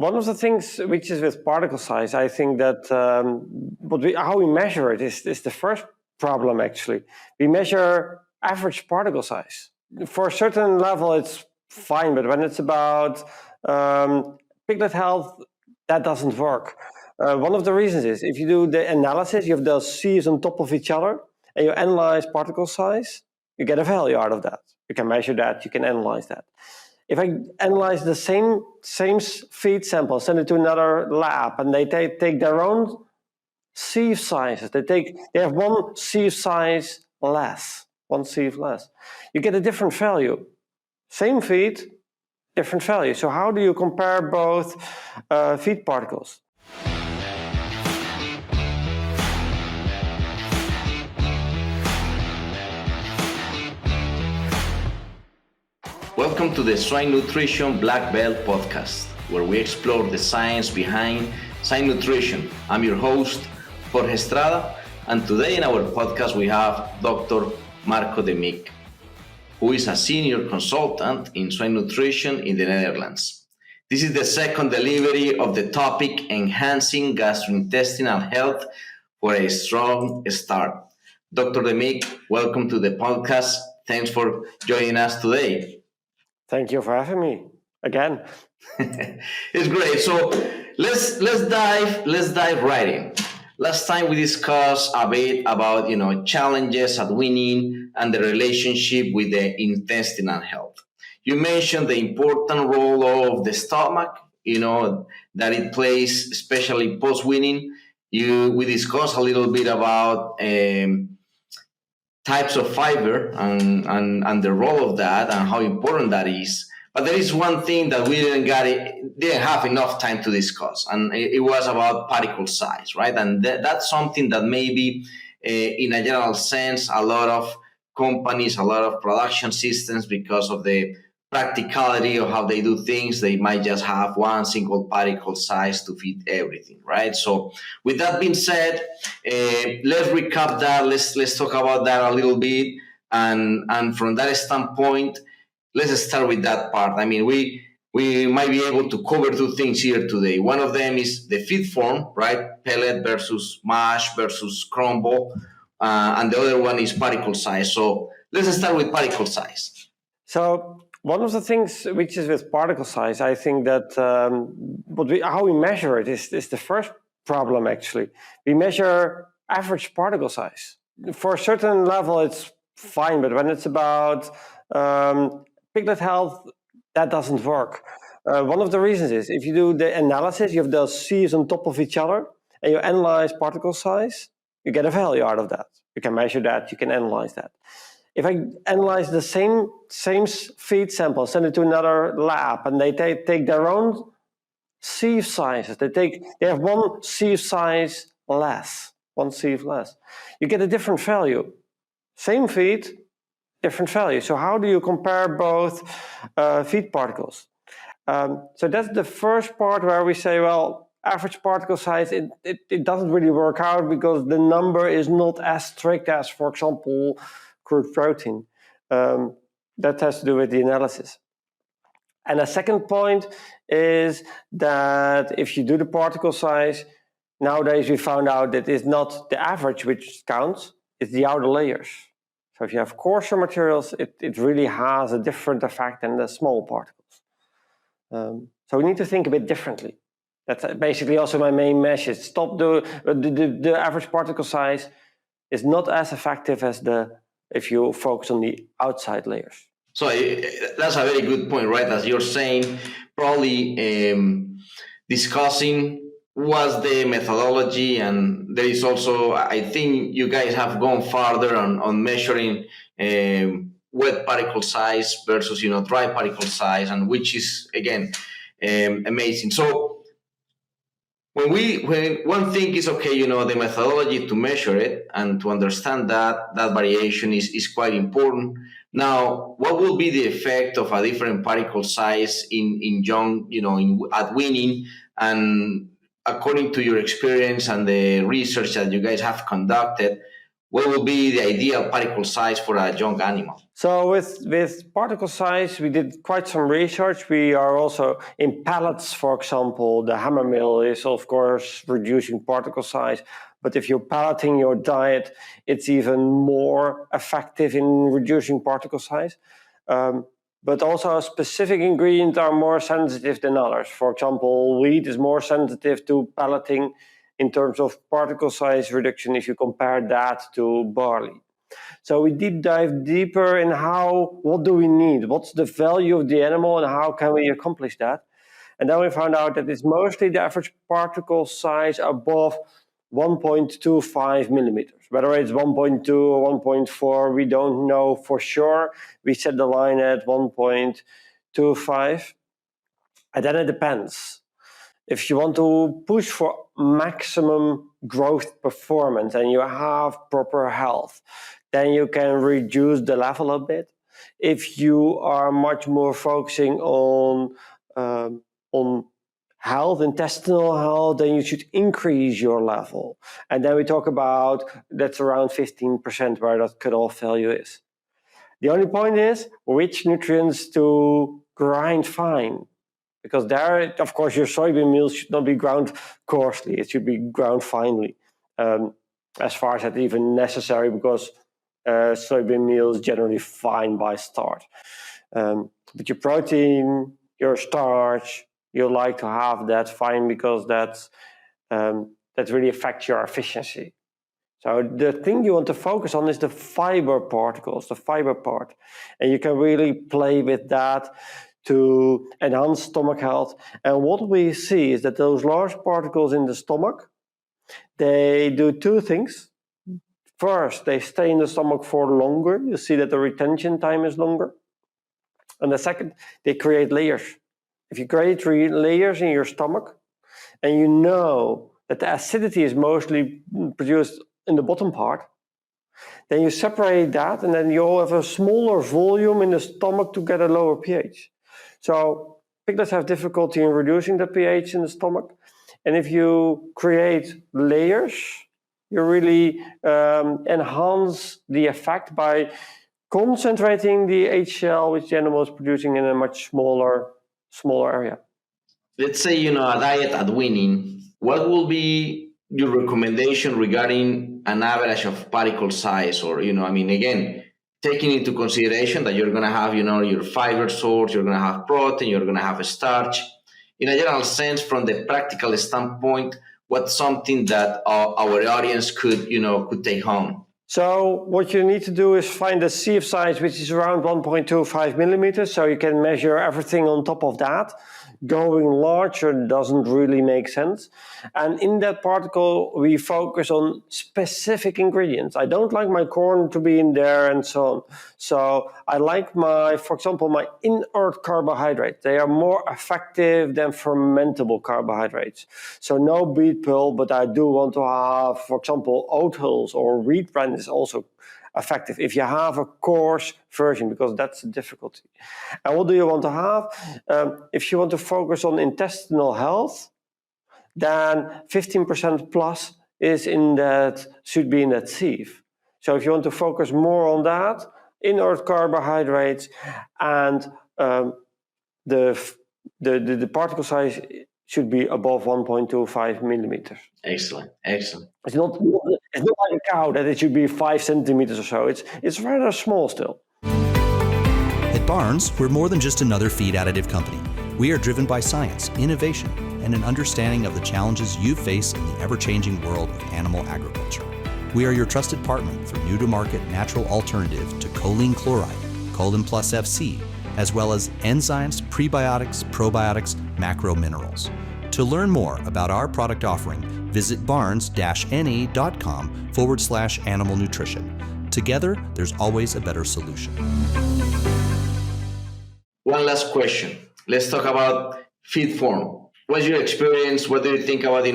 One of the things which is with particle size, I think that how we measure it is the first problem, actually. We measure average particle size. For a certain level, it's fine, but when it's about piglet health, that doesn't work. One of the reasons is if you do the analysis, you have those sieves on top of each other, and you analyze particle size, you get a value out of that. You can measure that, you can analyze that. If I analyze the same feed sample, send it to another lab, and they take their own sieve sizes, they have one sieve size less, one sieve less, you get a different value. Same feed, different value. So how do you compare both feed particles? Welcome to the Swine Nutrition Blackbelt Podcast, where we explore the science behind swine nutrition. I'm your host, Jorge Estrada, and today in our podcast we have Dr. Marco de Mick, who is a senior consultant in swine nutrition in the Netherlands. This is the second delivery of the topic enhancing gastrointestinal health for a strong start. Dr. de Mick, welcome to the podcast. Thanks for joining us today. Thank you for having me again. It's great. So let's dive right in. Last time we discussed a bit about challenges at weaning and the relationship with the intestinal health. You mentioned the important role of the stomach, that it plays, especially post weaning. We discussed a little bit about types of fiber and the role of that and how important that is. But there is one thing that we didn't have enough time to discuss, and it was about particle size, right? And that's something that maybe, in a general sense, a lot of companies, a lot of production systems, because of the practicality of how they do things, they might just have one single particle size to fit everything, right? So with that being said, let's recap that. Let's talk about that a little bit. And from that standpoint, let's start with that part. I mean, we might be able to cover two things here today. One of them is the feed form, right? Pellet versus mash versus crumble. And the other one is particle size. So let's start with particle size. So one of the things which is with particle size, I think that how we measure it is the first problem, actually. We measure average particle size. For a certain level, it's fine, but when it's about piglet health, that doesn't work. One of the reasons is if you do the analysis, you have those sieves on top of each other, and you analyze particle size, you get a value out of that. You can measure that, you can analyze that. If I analyze the same feed sample, send it to another lab, and they take their own sieve sizes, they have one sieve size less, one sieve less, you get a different value. Same feed, different value. So how do you compare both feed particles? So that's the first part where we say, well, average particle size, it doesn't really work out because the number is not as strict as, for example, crude protein. That has to do with the analysis. And a second point is that if you do the particle size, nowadays we found out that it's not the average which counts, it's the outer layers. So if you have coarser materials, it really has a different effect than the small particles. So we need to think a bit differently. That's basically also my main message. Stop the average particle size is not as effective as if you focus on the outside layers. So that's a very good point, right? As you're saying, probably discussing what's the methodology, and there is also, I think you guys have gone farther on measuring wet particle size versus dry particle size, and which is again amazing. So when one thing is okay, the methodology to measure it and to understand that variation is quite important. Now, what will be the effect of a different particle size in young, at weaning? And according to your experience and the research that you guys have conducted, what would be the ideal particle size for a young animal? So with particle size, we did quite some research. We are also in pellets, for example, the hammer mill is of course reducing particle size. But if you're pelleting your diet, it's even more effective in reducing particle size. But also specific ingredients are more sensitive than others. For example, wheat is more sensitive to pelleting in terms of particle size reduction if you compare that to barley. So we deep dive deeper in what do we need? What's the value of the animal and how can we accomplish that? And then we found out that it's mostly the average particle size above 1.25 millimeters. Whether it's 1.2 or 1.4, we don't know for sure. We set the line at 1.25. And then it depends. If you want to push for maximum growth performance and you have proper health, then you can reduce the level a bit. If you are much more focusing on health, intestinal health, then you should increase your level. And then we talk about that's around 15% where that cutoff value is. The only point is which nutrients to grind fine. Because there, of course, your soybean meal should not be ground coarsely. It should be ground finely, as far as that's even necessary, because soybean meal is generally fine by start. But your protein, your starch, you like to have that fine because that really affects your efficiency. So the thing you want to focus on is the fiber particles, the fiber part. And you can really play with that to enhance stomach health. And what we see is that those large particles in the stomach, they do two things. First, they stay in the stomach for longer. You see that the retention time is longer. And the second, they create layers. If you create layers in your stomach, and you know that the acidity is mostly produced in the bottom part, then you separate that, and then you'll have a smaller volume in the stomach to get a lower pH. So piglets have difficulty in reducing the pH in the stomach. And if you create layers, you really enhance the effect by concentrating the HCl which the animal is producing in a much smaller area. Let's say, a diet at weaning. What will be your recommendation regarding an average of particle size? Or, again, taking into consideration that you're going to have, your fiber source, you're going to have protein, you're going to have a starch. In a general sense, from the practical standpoint, what's something that our audience could take home? So what you need to do is find a sieve size which is around 1.25 millimeters, so you can measure everything on top of that. Going larger doesn't really make sense. And in that particle, we focus on specific ingredients. I don't like my corn to be in there and so on. So I like for example, my inert carbohydrates. They are more effective than fermentable carbohydrates. So no beet pulp, but I do want to have, for example, oat hulls or wheat bran is also effective if you have a coarse version, because that's the difficulty. And what do you want to have? If you want to focus on intestinal health, then 15% plus should be in that sieve. So if you want to focus more on that, inert carbohydrates and the particle size should be above 1.25 millimeters. Excellent. It's not like a cow that it should be 5 centimeters or so. It's rather small still. At Barnes, we're more than just another feed additive company. We are driven by science, innovation, and an understanding of the challenges you face in the ever-changing world of animal agriculture. We are your trusted partner for new-to-market natural alternative to choline chloride, Choline Plus FC, as well as enzymes, prebiotics, probiotics, macro minerals. To learn more about our product offering, visit barnes-ne.com/animal nutrition. Together, there's always a better solution. One last question. Let's talk about feed form. What's your experience? What do you think about,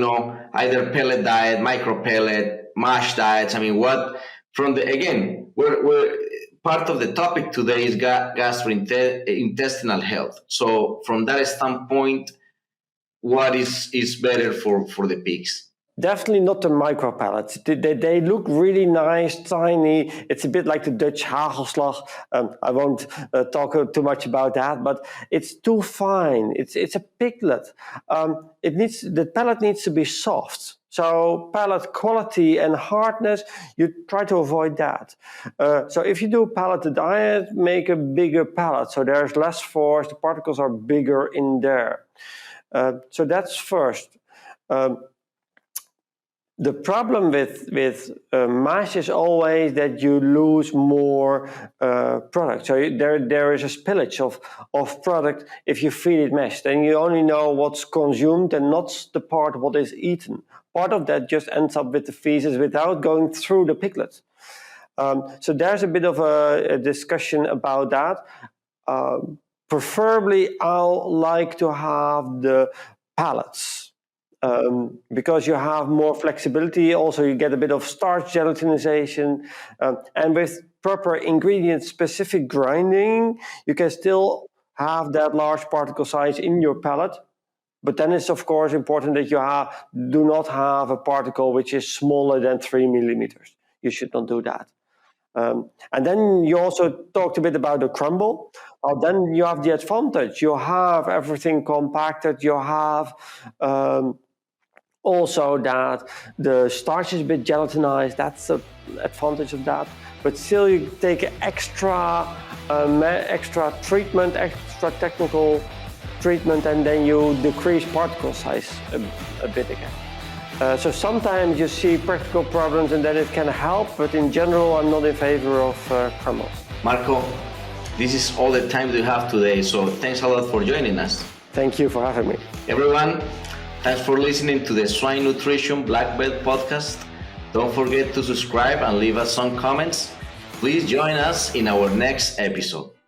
either pellet diet, micro pellet, mash diets? We're part of the topic today is gastrointestinal health. So from that standpoint, what is better for the pigs? Definitely not the micro pellets. They look really nice, tiny. It's a bit like the Dutch hagelslag. I won't talk too much about that, but it's too fine. It's a piglet. The pellet needs to be soft. So pellet quality and hardness, you try to avoid that. So if you do pelleted diet, make a bigger pellet. So there's less force. The particles are bigger in there. So that's first. The problem with mash is always that you lose more product. So there is a spillage of product if you feed it mashed. Then you only know what's consumed and not the part what is eaten. Part of that just ends up with the feces without going through the piglet. So there's a bit of a discussion about that. Preferably, I'll like to have the pellets. Because you have more flexibility, also you get a bit of starch gelatinization, and with proper ingredient-specific grinding, you can still have that large particle size in your pellet. But then it's of course important that you do not have a particle which is smaller than 3 millimeters. You should not do that. And then you also talked a bit about the crumble. Then you have the advantage. You have everything compacted. You have also that the starch is a bit gelatinized. That's the advantage of that. But still you take extra treatment, extra technical treatment, and then you decrease particle size a bit again. So sometimes you see practical problems and then it can help, but in general I'm not in favor of crumbles. Marco, this is all the time we have today, so thanks a lot for joining us. Thank you for having me. Everyone, thanks for listening to the Swine Nutrition Blackbelt Podcast. Don't forget to subscribe and leave us some comments. Please join us in our next episode.